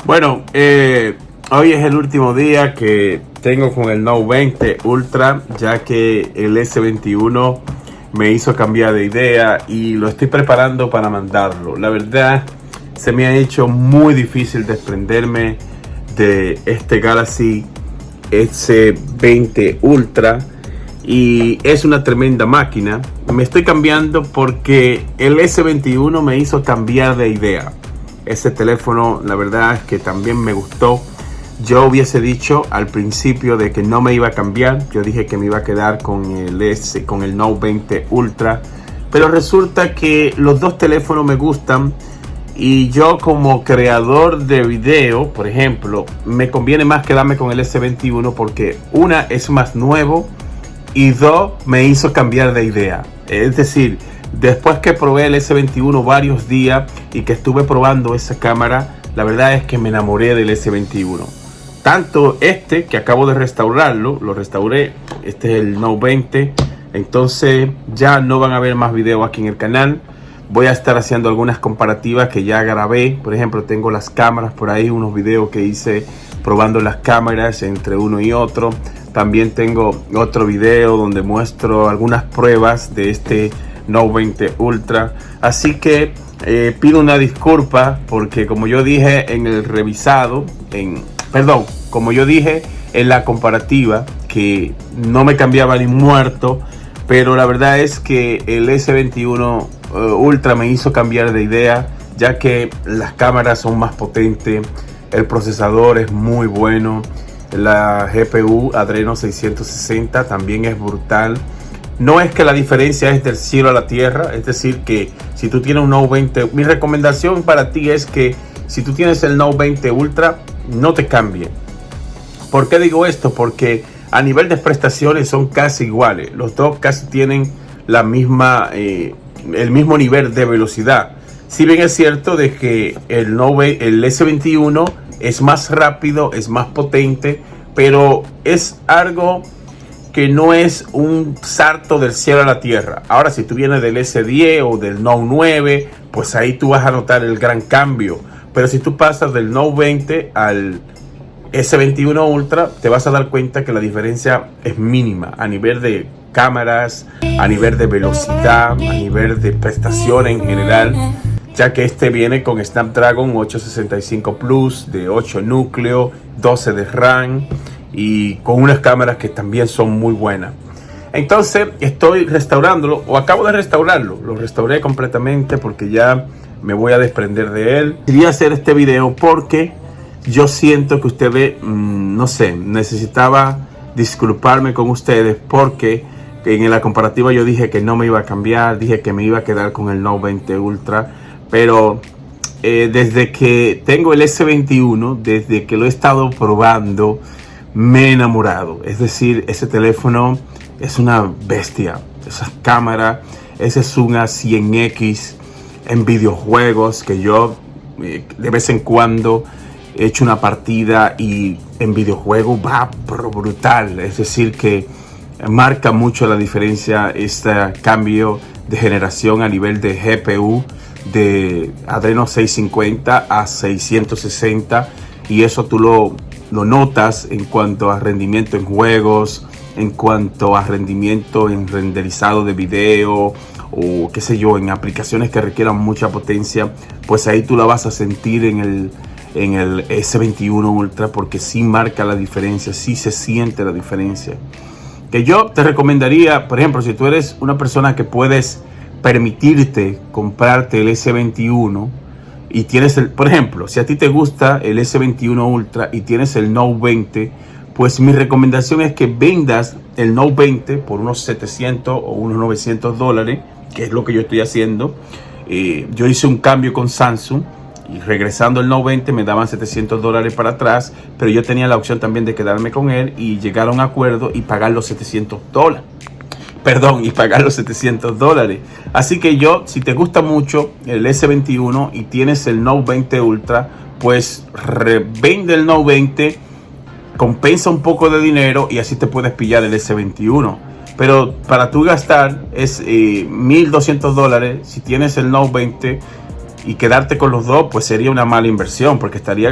Bueno, hoy es el último día que tengo con el Note 20 Ultra, ya que el S21 me hizo cambiar de idea y lo estoy preparando para mandarlo. La verdad, se me ha hecho muy difícil desprenderme de este Galaxy S20 Ultra y es una tremenda máquina. Me estoy cambiando porque el S21 me hizo cambiar de idea. Ese teléfono, la verdad es que también me gustó. Yo hubiese dicho al principio de que no me iba a cambiar. Yo dije que me iba a quedar con el Note 20 Ultra. Pero resulta que los dos teléfonos me gustan. Y yo como creador de video, por ejemplo, me conviene más quedarme con el S21 porque una es más nuevo y dos me hizo cambiar de idea. Es decir, después que probé el S21 varios días y que estuve probando esa cámara, la verdad es que me enamoré del S21. Tanto este que acabo de restaurarlo, lo restauré, este es el Note 20, entonces ya no van a ver más videos aquí en el canal. Voy a estar haciendo algunas comparativas que ya grabé. Por ejemplo, tengo las cámaras por ahí, unos videos que hice probando las cámaras entre uno y otro. También tengo otro video donde muestro algunas pruebas de este Note 20 Ultra. Así que pido una disculpa porque como yo dije en el revisado, como yo dije en la comparativa, que no me cambiaba ni muerto. Pero la verdad es que el S21 Ultra me hizo cambiar de idea, ya que las cámaras son más potentes, el procesador es muy bueno, la GPU Adreno 660 también es brutal. No es que la diferencia es del cielo a la tierra, es decir que si tú tienes un Note 20, mi recomendación para ti es que si tú tienes el Note 20 Ultra, no te cambie. ¿Por qué digo esto? Porque a nivel de prestaciones son casi iguales. Los dos casi tienen la misma, el mismo nivel de velocidad. Si bien es cierto de que el S21 es más rápido, es más potente, pero es algo que no es un salto del cielo a la tierra. Ahora, si tú vienes del S10 o del Note 9, pues ahí tú vas a notar el gran cambio. Pero si tú pasas del Note 20 al S21 Ultra, te vas a dar cuenta que la diferencia es mínima a nivel de cámaras, a nivel de velocidad, a nivel de prestaciones en general, ya que este viene con Snapdragon 865 Plus de 8 núcleos, 12 de RAM y con unas cámaras que también son muy buenas. Entonces estoy restaurándolo, o acabo de restaurarlo, lo restauré completamente porque ya me voy a desprender de él. Quería hacer este video porque yo siento que ustedes, no sé, necesitaba disculparme con ustedes porque en la comparativa yo dije que no me iba a cambiar, dije que me iba a quedar con el Note 20 Ultra, pero desde que tengo el S21, desde que lo he estado probando, me he enamorado. Es decir, ese teléfono es una bestia, esa cámara, ese es una 100X en videojuegos que yo de vez en cuando he hecho una partida y en videojuego va brutal. Es decir que marca mucho la diferencia este cambio de generación a nivel de GPU de Adreno 650 a 660, y eso tú lo notas en cuanto a rendimiento en juegos, en cuanto a rendimiento en renderizado de video o qué sé yo, en aplicaciones que requieran mucha potencia. Pues ahí tú la vas a sentir en el S21 Ultra, porque sí marca la diferencia, sí se siente la diferencia. Que yo te recomendaría, por ejemplo, si tú eres una persona que puedes permitirte comprarte el S21 y tienes por ejemplo, si a ti te gusta el S21 Ultra y tienes el Note 20, pues mi recomendación es que vendas el Note 20 por unos 700 o unos 900 dólares, que es lo que yo estoy haciendo. Yo hice un cambio con Samsung y regresando el Note 20 me daban 700 dólares para atrás, pero yo tenía la opción también de quedarme con él y llegar a un acuerdo y pagar los 700 dólares. Y pagar los 700 dólares. Así que yo, si te gusta mucho el S21 y tienes el Note 20 Ultra, pues revende el Note 20, compensa un poco de dinero y así te puedes pillar el S21. Pero para tú gastar es 1.200 dólares. Si tienes el Note 20, y quedarte con los dos, pues sería una mala inversión, porque estaría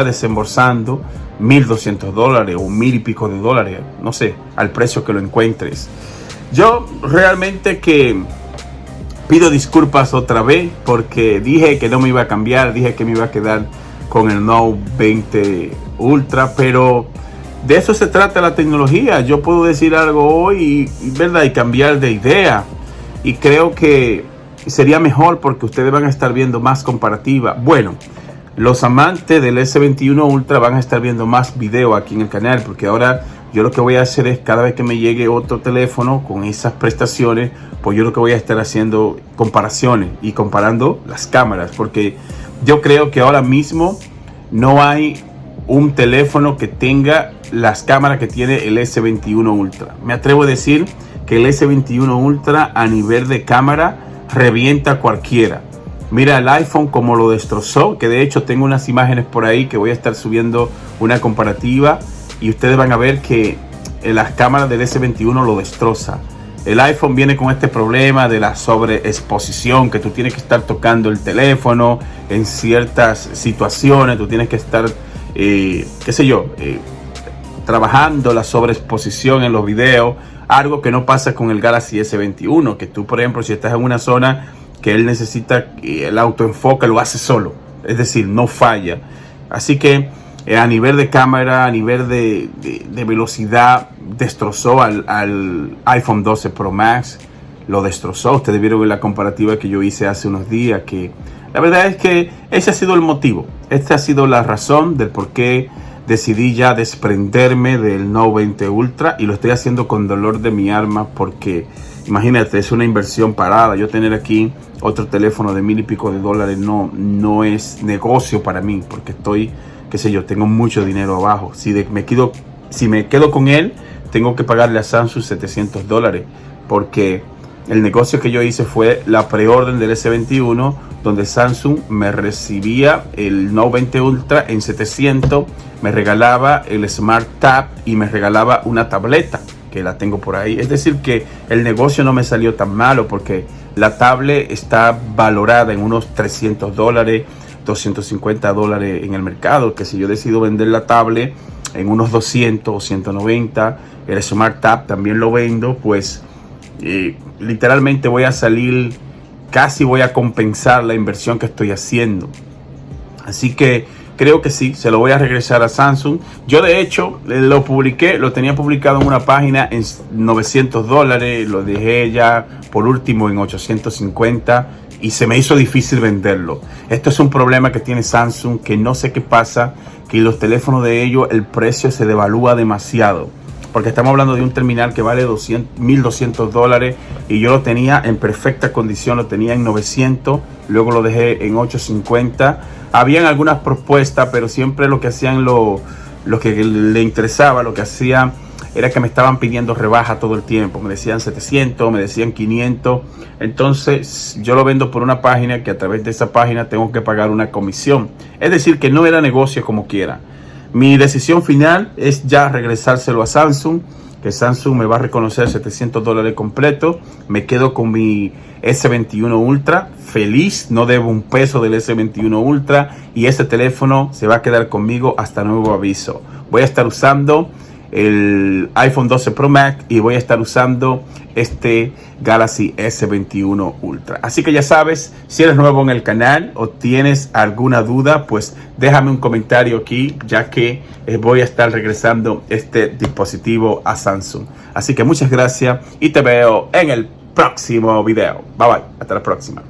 desembolsando $1,200 o $1,000 y pico, no sé, al precio que lo encuentres. Yo realmente que pido disculpas otra vez, porque dije que no me iba a cambiar, dije que me iba a quedar con el Note 20 Ultra, pero de eso se trata la tecnología. Yo puedo decir algo hoy ¿verdad? Y cambiar de idea, y creo que sería mejor porque ustedes van a estar viendo más comparativa. Bueno, los amantes del S21 Ultra van a estar viendo más video aquí en el canal, porque ahora yo lo que voy a hacer es, cada vez que me llegue otro teléfono con esas prestaciones, pues yo lo que voy a estar haciendo comparaciones y comparando las cámaras, porque yo creo que ahora mismo no hay un teléfono que tenga las cámaras que tiene el S21 Ultra. Me atrevo a decir que el S21 Ultra a nivel de cámara revienta a cualquiera. Mira el iPhone como lo destrozó, que de hecho tengo unas imágenes por ahí que voy a estar subiendo una comparativa, y ustedes van a ver que las cámaras del S21 lo destroza. El iPhone viene con este problema de la sobreexposición, que tú tienes que estar tocando el teléfono en ciertas situaciones, tú tienes que estar trabajando la sobreexposición en los videos, algo que no pasa con el Galaxy S21, que tú, por ejemplo, si estás en una zona que él necesita el autoenfoque, lo hace solo, es decir, no falla. Así que a nivel de cámara, a nivel de velocidad, destrozó al iPhone 12 Pro Max, lo destrozó. Ustedes vieron la comparativa que yo hice hace unos días, que la verdad es que ese ha sido el motivo, esta ha sido la razón del por qué decidí ya desprenderme del Note 20 Ultra, y lo estoy haciendo con dolor de mi alma, porque imagínate, es una inversión parada. Yo tener aquí otro teléfono de $1,000 y pico no es negocio para mí, porque estoy, tengo mucho dinero abajo. Si me quedo con él, tengo que pagarle a Samsung $700, porque el negocio que yo hice fue la preorden del S21, donde Samsung me recibía el Note 20 Ultra en 700, me regalaba el Smart Tab y me regalaba una tableta, que la tengo por ahí. Es decir, que el negocio no me salió tan malo, porque la tablet está valorada en unos $300, $250 en el mercado, que si yo decido vender la tablet en unos 200 o 190, el Smart Tab también lo vendo, pues literalmente voy a salir, casi voy a compensar la inversión que estoy haciendo. Así que creo que sí, se lo voy a regresar a Samsung. Yo de hecho lo publiqué, lo tenía publicado en una página en $900, lo dejé ya por último en 850 y se me hizo difícil venderlo. Esto es un problema que tiene Samsung, que no sé qué pasa, que los teléfonos de ellos el precio se devalúa demasiado. Porque estamos hablando de un terminal que vale $1,200 y yo lo tenía en perfecta condición, lo tenía en 900, luego lo dejé en 850. Habían algunas propuestas, pero siempre lo que hacían lo que le interesaba, lo que hacían era que me estaban pidiendo rebaja todo el tiempo. Me decían 700, me decían 500. Entonces yo lo vendo por una página que a través de esa página tengo que pagar una comisión. Es decir, que no era negocio como quiera. Mi decisión final es ya regresárselo a Samsung, que Samsung me va a reconocer $700 completo. Me quedo con mi S21 Ultra, feliz, no debo un peso del S21 Ultra, y ese teléfono se va a quedar conmigo hasta nuevo aviso. Voy a estar usando el iPhone 12 Pro Max y voy a estar usando este Galaxy S21 Ultra. Así que ya sabes, si eres nuevo en el canal o tienes alguna duda, pues déjame un comentario aquí, ya que voy a estar regresando este dispositivo a Samsung. Así que muchas gracias y te veo en el próximo video. Bye bye, hasta la próxima.